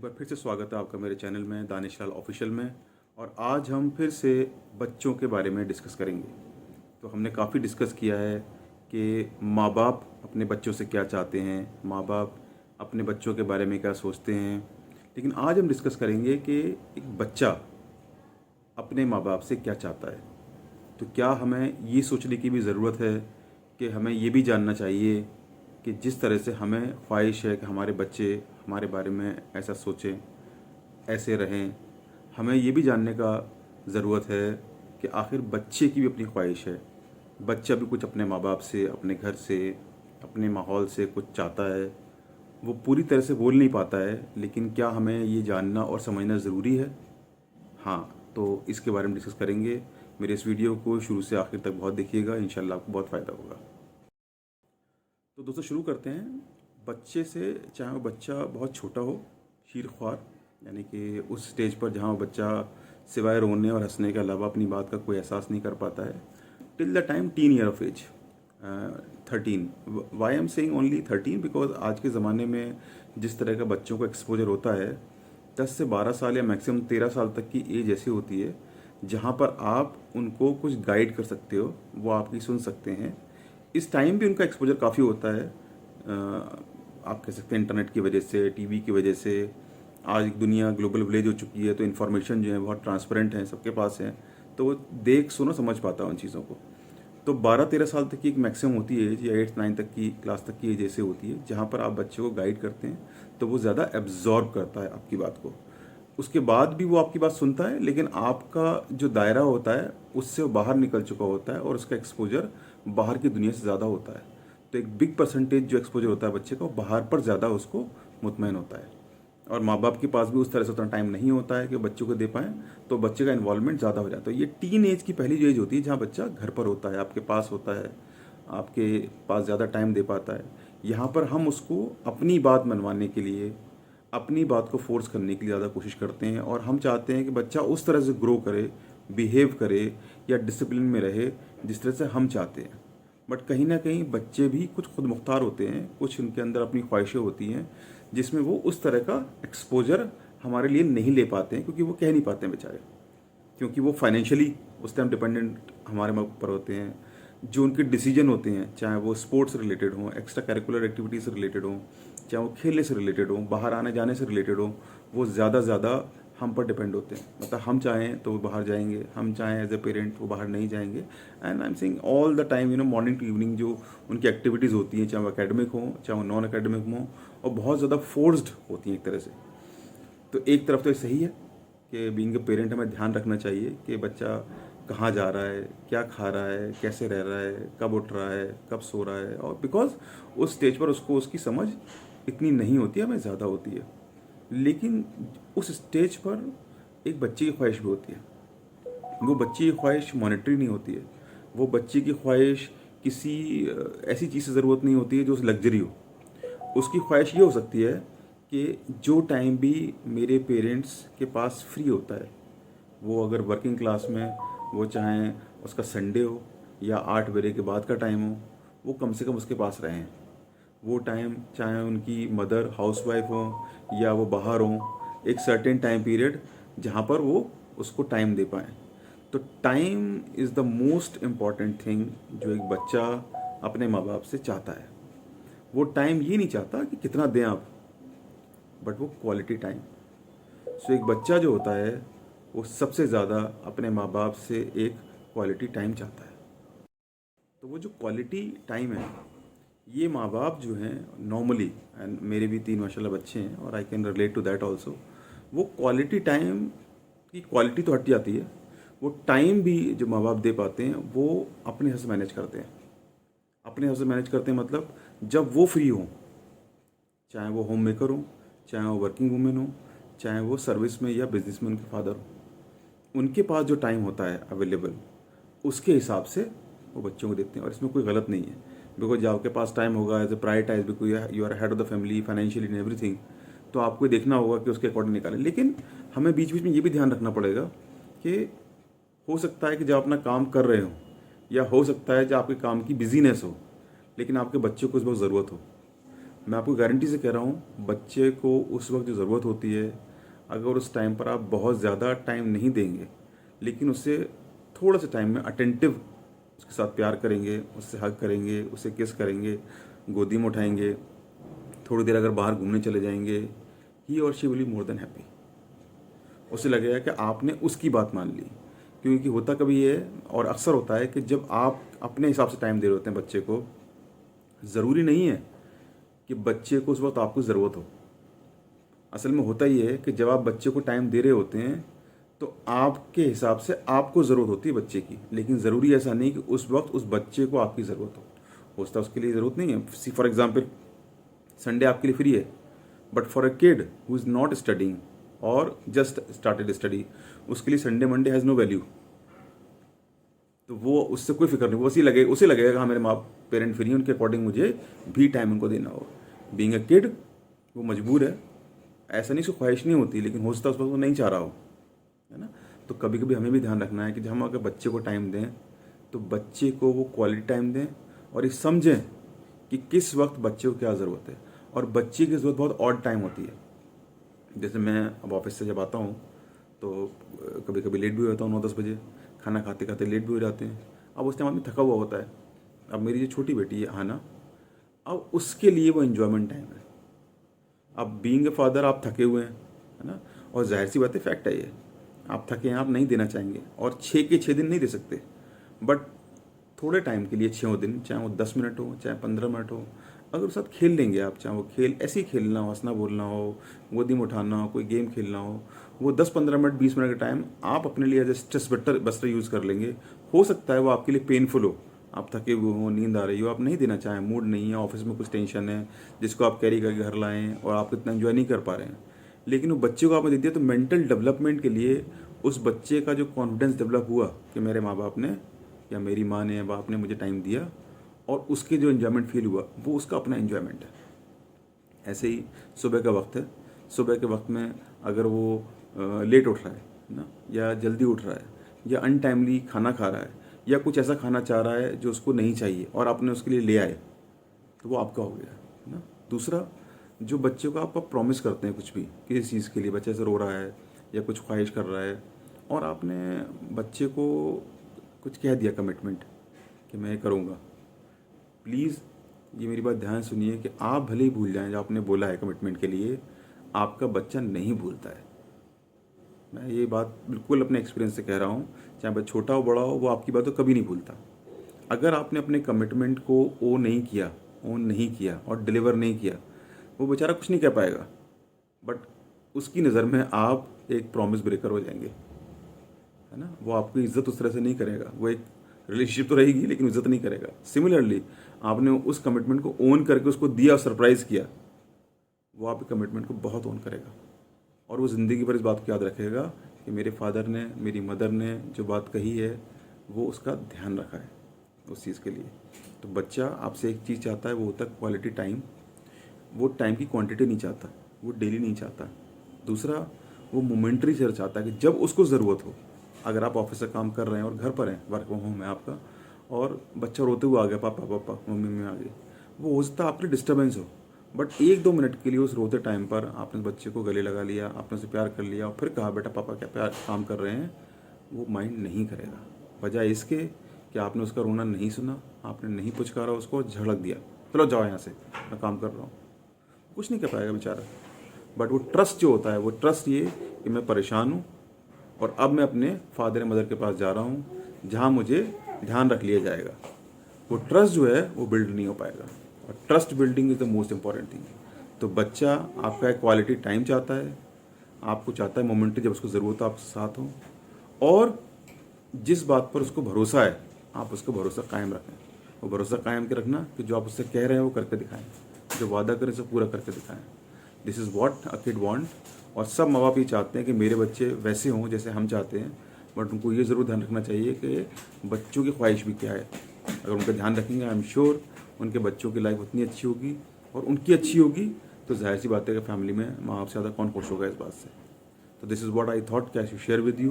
बार फिर से स्वागत है आपका मेरे चैनल में दानिश लाल ऑफिशियल में। और आज हम फिर से बच्चों के बारे में डिस्कस करेंगे। तो हमने काफ़ी डिस्कस किया है कि माँ बाप अपने बच्चों से क्या चाहते हैं, माँ बाप अपने बच्चों के बारे में क्या सोचते हैं। लेकिन आज हम डिस्कस करेंगे कि एक बच्चा अपने माँ बाप से क्या चाहता है। तो क्या हमें ये सोचने की भी ज़रूरत है कि हमें ये भी जानना चाहिए कि जिस तरह से हमें ख्वाहिश है कि हमारे बच्चे हमारे बारे में ऐसा सोचें, ऐसे रहें, हमें ये भी जानने का ज़रूरत है कि आखिर बच्चे की भी अपनी ख्वाहिश है। बच्चा भी कुछ अपने माँ बाप से, अपने घर से, अपने माहौल से कुछ चाहता है। वो पूरी तरह से बोल नहीं पाता है, लेकिन क्या हमें ये जानना और समझना ज़रूरी है? हाँ, तो इसके बारे में डिस्कस करेंगे। मेरे इस वीडियो को शुरू से आखिर तक बहुत देखिएगा, इंशाल्लाह आपको बहुत फ़ायदा होगा। तो दोस्तों शुरू करते हैं बच्चे से। चाहे वो बच्चा बहुत छोटा हो, शीर-ख्वार, यानी कि उस स्टेज पर जहाँ वो बच्चा सिवाय रोने और हंसने के अलावा अपनी बात का कोई एहसास नहीं कर पाता है, till the time teen year of age 13। Why am saying only 13 because आज के ज़माने में जिस तरह का बच्चों को एक्सपोजर होता है, 10 से 12 साल या मैक्सिमम 13 साल तक की एज ऐसी होती है जहाँ पर आप उनको कुछ गाइड कर सकते हो, वो आपकी सुन सकते हैं। इस टाइम भी उनका एक्सपोजर काफ़ी होता है। आप कह सकते हैं इंटरनेट की वजह से, टीवी की वजह से। आज दुनिया ग्लोबल विलेज हो चुकी है, तो इन्फॉर्मेशन जो है बहुत ट्रांसपेरेंट है, सबके पास है, तो वो देख सुनो समझ पाता है उन चीज़ों को। तो 12-13 साल तक की एक मैक्सिमम होती है एज, या 8-9 तक की क्लास तक की एज ऐसे होती है जहाँ पर आप बच्चे को गाइड करते हैं तो वो ज़्यादा एब्जॉर्ब करता है आपकी बात को। उसके बाद भी वो आपकी बात सुनता है, लेकिन आपका जो दायरा होता है उससे वो बाहर निकल चुका होता है और उसका एक्सपोजर बाहर की दुनिया से ज़्यादा होता है। तो एक बिग परसेंटेज जो एक्सपोजर होता है बच्चे का, वो बाहर पर ज़्यादा उसको मुतमईन होता है। और माँ बाप के पास भी उस तरह से उतना टाइम नहीं होता है कि बच्चों को दे पाएँ, तो बच्चे का इन्वॉल्वमेंट ज़्यादा हो जाता है। ये टीन एज की पहली जो एज होती है जहाँ बच्चा घर पर होता है, आपके पास होता है, आपके पास ज़्यादा टाइम दे पाता है। यहाँ पर हम उसको अपनी बात मनवाने के लिए, अपनी बात को फोर्स करने के लिए ज़्यादा कोशिश करते हैं, और हम चाहते हैं कि बच्चा उस तरह से ग्रो करे, बिहेव करे या डिसिप्लिन में रहे जिस तरह से हम चाहते हैं। बट कहीं ना कहीं बच्चे भी कुछ खुद मुख्तार होते हैं, कुछ उनके अंदर अपनी ख्वाहिशें होती हैं जिसमें वो उस तरह का एक्सपोजर हमारे लिए नहीं ले पाते हैं, क्योंकि वो कह नहीं पाते हैं बेचारे, क्योंकि वो फाइनेंशियली उस टाइम डिपेंडेंट हमारे ऊपर होते हैं। जो उनके डिसीजन होते हैं, चाहे वो स्पोर्ट्स रिलेटेड हों, एक्स्ट्रा करिकुलर एक्टिविटीज़ से रिलेटेड हों, चाहे वो खेलने से रिलेटेड हों, बाहर आने जाने से रिलेटेड हों, वो ज़्यादा हम पर डिपेंड होते हैं। मतलब हम चाहें तो वो बाहर जाएंगे, हम चाहें एज ए पेरेंट वो बाहर नहीं जाएंगे। And I am saying all the time, morning to evening जो उनकी एक्टिविटीज़ होती हैं, चाहे वो अकेडमिक हों चाहे वो नॉन अकेडमिक हों, और बहुत ज़्यादा फोर्स्ड होती हैं एक तरह से। तो एक तरफ तो ये सही है कि बीइंग ए पेरेंट हमें ध्यान रखना चाहिए कि बच्चा कहाँ जा रहा है, क्या खा रहा है, कैसे रह रहा है, कब उठ रहा है, कब सो रहा है। और बिकॉज उस स्टेज पर उसको उसकी समझ इतनी नहीं होती है, हमें ज़्यादा होती है। लेकिन उस स्टेज पर एक बच्चे की ख्वाहिश भी होती है। वो बच्चे की ख्वाहिश मॉनिटरी नहीं होती है। वो बच्चे की ख्वाहिश किसी ऐसी चीज़ से ज़रूरत नहीं होती है जो लग्जरी हो। उसकी ख्वाहिश ये हो सकती है कि जो टाइम भी मेरे पेरेंट्स के पास फ्री होता है, वो अगर वर्किंग क्लास में, वो चाहे उसका संडे हो या 8 बजे के बाद का टाइम हो, वो कम से कम उसके पास रहें। वो टाइम चाहे उनकी मदर हाउसवाइफ हो या वो बाहर हो, एक सर्टेन टाइम पीरियड जहाँ पर वो उसको टाइम दे पाएँ। तो time is the most important thing जो एक बच्चा अपने माँ बाप से चाहता है। वो टाइम ये नहीं चाहता कि कितना दें आप, बट वो क्वालिटी टाइम। सो एक बच्चा जो होता है वो सबसे ज़्यादा अपने माँ बाप से एक क्वालिटी टाइम चाहता है। तो वो जो क्वालिटी टाइम है, ये माँ बाप जो हैं नॉर्मली, एंड मेरे भी 3 माशाल्लाह बच्चे हैं और I can relate to that also, वो क्वालिटी टाइम की क्वालिटी तो हट जाती है, वो टाइम भी जो माँ बाप दे पाते हैं वो अपने हिसाब से मैनेज करते हैं। अपने हिसाब से मैनेज करते हैं मतलब जब वो फ्री हों, चाहे वो होम मेकर हो, चाहे वो वर्किंग वूमेन हो, चाहे वो सर्विस में या बिजनेस में उनके फादर हो, उनके पास जो टाइम होता है अवेलेबल, उसके हिसाब से वो बच्चों को देते हैं। और इसमें कोई गलत नहीं है, बिकॉज जब आपके पास टाइम होगा as a prioritize, because you are head of the family financially in everything, तो आपको ये देखना होगा कि उसके अकॉर्डिंग निकालें। लेकिन हमें बीच बीच में ये भी ध्यान रखना पड़ेगा कि हो सकता है कि जब अपना काम कर रहे हो, या हो सकता है जब आपके काम की बिजीनेस हो, लेकिन आपके बच्चों को उस वक्त ज़रूरत हो, मैं आपको गारंटी से कह रहा हूँ, बच्चे को उस वक्त जो ज़रूरत होती है, अगर उस टाइम पर आप बहुत ज़्यादा टाइम नहीं देंगे, लेकिन उससे थोड़ा सा टाइम में अटेंटिव उसके साथ प्यार करेंगे, उससे हग करेंगे, उसे किस करेंगे, गोदी में उठाएंगे, थोड़ी देर अगर बाहर घूमने चले जाएंगे, ही और she will be more than happy. उसे लगेगा कि आपने उसकी बात मान ली। क्योंकि होता कभी है, और अक्सर होता है, कि जब आप अपने हिसाब से टाइम दे रहे होते हैं बच्चे को, ज़रूरी नहीं है कि बच्चे को उस वक्त आपको ज़रूरत हो। असल में होता ही है कि जब आप बच्चे को टाइम दे रहे होते हैं तो आपके हिसाब से आपको ज़रूरत होती है बच्चे की, लेकिन ज़रूरी ऐसा नहीं कि उस वक्त उस बच्चे को आपकी ज़रूरत हो सकता है उसके लिए ज़रूरत नहीं है। सी फॉर एग्जाम्पल, संडे आपके लिए फ्री है, but for a kid who is not studying और जस्ट स्टार्टेड स्टडी, उसके लिए Sunday Monday has no value. तो वो उससे कोई फिक्र नहीं, वो उसे लगेगा हाँ मेरे माँ पेरेंट फ्री हैं, उनके अकॉर्डिंग मुझे भी टाइम उनको देना हो। बीइंग अ किड वो मजबूर है, ऐसा नहीं, उसकी ख्वाहिश नहीं होती, लेकिन हो सकता है उस वक्त वो नहीं चाह रहा हो, है ना। तो कभी कभी हमें भी ध्यान रखना है कि जब हम अगर बच्चे को टाइम दें तो बच्चे को वो क्वालिटी टाइम दें, और ये समझें कि किस वक्त बच्चे को क्या ज़रूरत है। और बच्चे की ज़रूरत बहुत ऑड टाइम होती है। जैसे मैं अब ऑफिस से जब आता हूँ तो कभी कभी लेट भी हो जाता हूँ, 9-10 बजे, खाना खाते खाते लेट भी हो जाते हैं। अब उस टाइम आदमी थका हुआ होता है। अब मेरी जो छोटी बेटी है हाना, अब उसके लिए वो इन्जॉयमेंट टाइम है। अब बीइंग ए फादर आप थके हुए हैं, है ना, और जाहिर सी बात है, फैक्ट है ये, आप थके हैं, आप नहीं देना चाहेंगे, और 6 के 6 दिन नहीं दे सकते, बट थोड़े टाइम के लिए 6 दिन, चाहे वो 10 मिनट हो, चाहे 15 मिनट हो, अगर उसके साथ खेल लेंगे आप, चाहे वो खेल ऐसे ही खेलना हो, हंसना बोलना हो, गोदी में उठाना हो, कोई गेम खेलना हो, वो 10-15 मिनट 20 मिनट का टाइम आप अपने लिए as a stress buster use कर लेंगे। हो सकता है वो आपके लिए पेनफुल हो, आप थके हुए हो, नींद आ रही हो, आप नहीं देना चाहें, मूड नहीं है, ऑफिस में कुछ टेंशन है जिसको आप कैरी करके घर लाएं और आप इतना एंजॉय नहीं कर पा रहे हैं, लेकिन वो बच्चे को आपने दे दिया, तो मेंटल डेवलपमेंट के लिए उस बच्चे का जो कॉन्फिडेंस डेवलप हुआ कि मेरे माँ बाप ने या मेरी माँ ने या बाप ने मुझे टाइम दिया, और उसके जो इन्जॉयमेंट फील हुआ वो उसका अपना इन्जॉयमेंट है। ऐसे ही सुबह का वक्त है, सुबह के वक्त में अगर वो लेट उठ रहा है ना, या जल्दी उठ रहा है, या अनटाइमली खाना खा रहा है, या कुछ ऐसा खाना चाह रहा है जो उसको नहीं चाहिए और आपने उसके लिए ले आए, तो वो आपका हो गया, है ना। दूसरा, जो बच्चे को आप प्रॉमिस करते हैं कुछ भी, किसी चीज़ के लिए, बच्चे से रो रहा है या कुछ ख्वाहिश कर रहा है, और आपने बच्चे को कुछ कह दिया कमिटमेंट कि मैं ये करूँगा, प्लीज़ ये मेरी बात ध्यान सुनिए कि आप भले ही भूल जाएं जो आपने बोला है कमिटमेंट के लिए, आपका बच्चा नहीं भूलता है। मैं ये बात बिल्कुल अपने एक्सपीरियंस से कह रहा हूँ, चाहे बच्चा छोटा हो बड़ा हो, वो आपकी बात तो कभी नहीं भूलता। अगर आपने अपने कमिटमेंट को ओन नहीं किया और डिलीवर नहीं किया, वो बेचारा कुछ नहीं कह पाएगा, बट उसकी नज़र में आप एक प्रॉमिस ब्रेकर हो जाएंगे, है ना। वो आपकी इज्जत उस तरह से नहीं करेगा, वो एक रिलेशनशिप तो रहेगी लेकिन इज्जत नहीं करेगा। सिमिलरली, आपने उस कमिटमेंट को ओन करके उसको दिया, सरप्राइज किया, वो आपके कमिटमेंट को बहुत ओन करेगा, और वो ज़िंदगी भर इस बात को याद रखेगा कि मेरे फादर ने, मेरी मदर ने जो बात कही है वो उसका ध्यान रखा है उस चीज़ के लिए। तो बच्चा आपसे एक चीज़ चाहता है, वो होता है क्वालिटी टाइम। वो टाइम की क्वांटिटी नहीं चाहता, वो डेली नहीं चाहता। दूसरा, वो मोमेंटरी शेयर चाहता है कि जब उसको ज़रूरत हो। अगर आप ऑफिस से काम कर रहे हैं और घर पर हैं, वर्क फ्रॉम होम है आपका, और बच्चा रोते हुए आ गया, पापा पापा, मम्मी मम्मी आ गई, वो हो सकता है आपकी डिस्टर्बेंस हो, बट 1-2 मिनट के लिए उस रोते टाइम पर आपने बच्चे को गले लगा लिया, आपने उसे प्यार कर लिया, और फिर कहा बेटा पापा क्या प्यार काम कर रहे हैं, वो माइंड नहीं करेगा। बजाय इसके कि आपने उसका रोना नहीं सुना, आपने नहीं पुचकारा उसको, झड़क दिया, चलो जाओ यहाँ से, मैं काम कर रहा हूँ, कुछ नहीं कर पाएगा बेचारा। बट वो ट्रस्ट जो होता है, वो ट्रस्ट ये कि मैं परेशान हूँ और अब मैं अपने फादर मदर के पास जा रहा हूँ जहाँ मुझे ध्यान रख लिया जाएगा, वो ट्रस्ट जो है वो बिल्ड नहीं हो पाएगा। और trust building is the most important thing. तो बच्चा आपका एक क्वालिटी टाइम चाहता है, आपको चाहता है मोमेंटरी जब उसको ज़रूरत हो आपके साथ हो, और जिस बात पर उसको भरोसा है आप उसको भरोसा कायम रखें। वो भरोसा कायम के रखना कि जो आप उससे कह रहे हैं वो करके दिखाएं, जो वादा करें उसे पूरा करके दिखाएं। This is what a kid want. और सब माँ बाप ये चाहते हैं कि मेरे बच्चे वैसे हों जैसे हम चाहते हैं, बट उनको ये ज़रूर ध्यान रखना चाहिए कि बच्चों की ख्वाहिश भी क्या है। अगर उनका ध्यान रखेंगे, आई एम श्योर उनके बच्चों की लाइफ उतनी अच्छी होगी, और उनकी अच्छी होगी तो जाहिर सी बात है कि फैमिली में माँ बाप से ज़्यादा कौन खुश होगा इस बात से। तो this is what I thought कि I should share with you,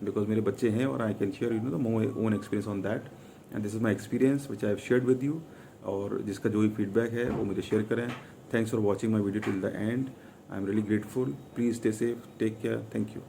because मेरे बच्चे हैं और I can share you know the my own experience on that, and this is my experience which I have shared with you. और जिसका जो भी feedback है वो मुझे शेयर करें, Thanks for watching my video till the end. I'm really grateful. Please stay safe. Take care. Thank you.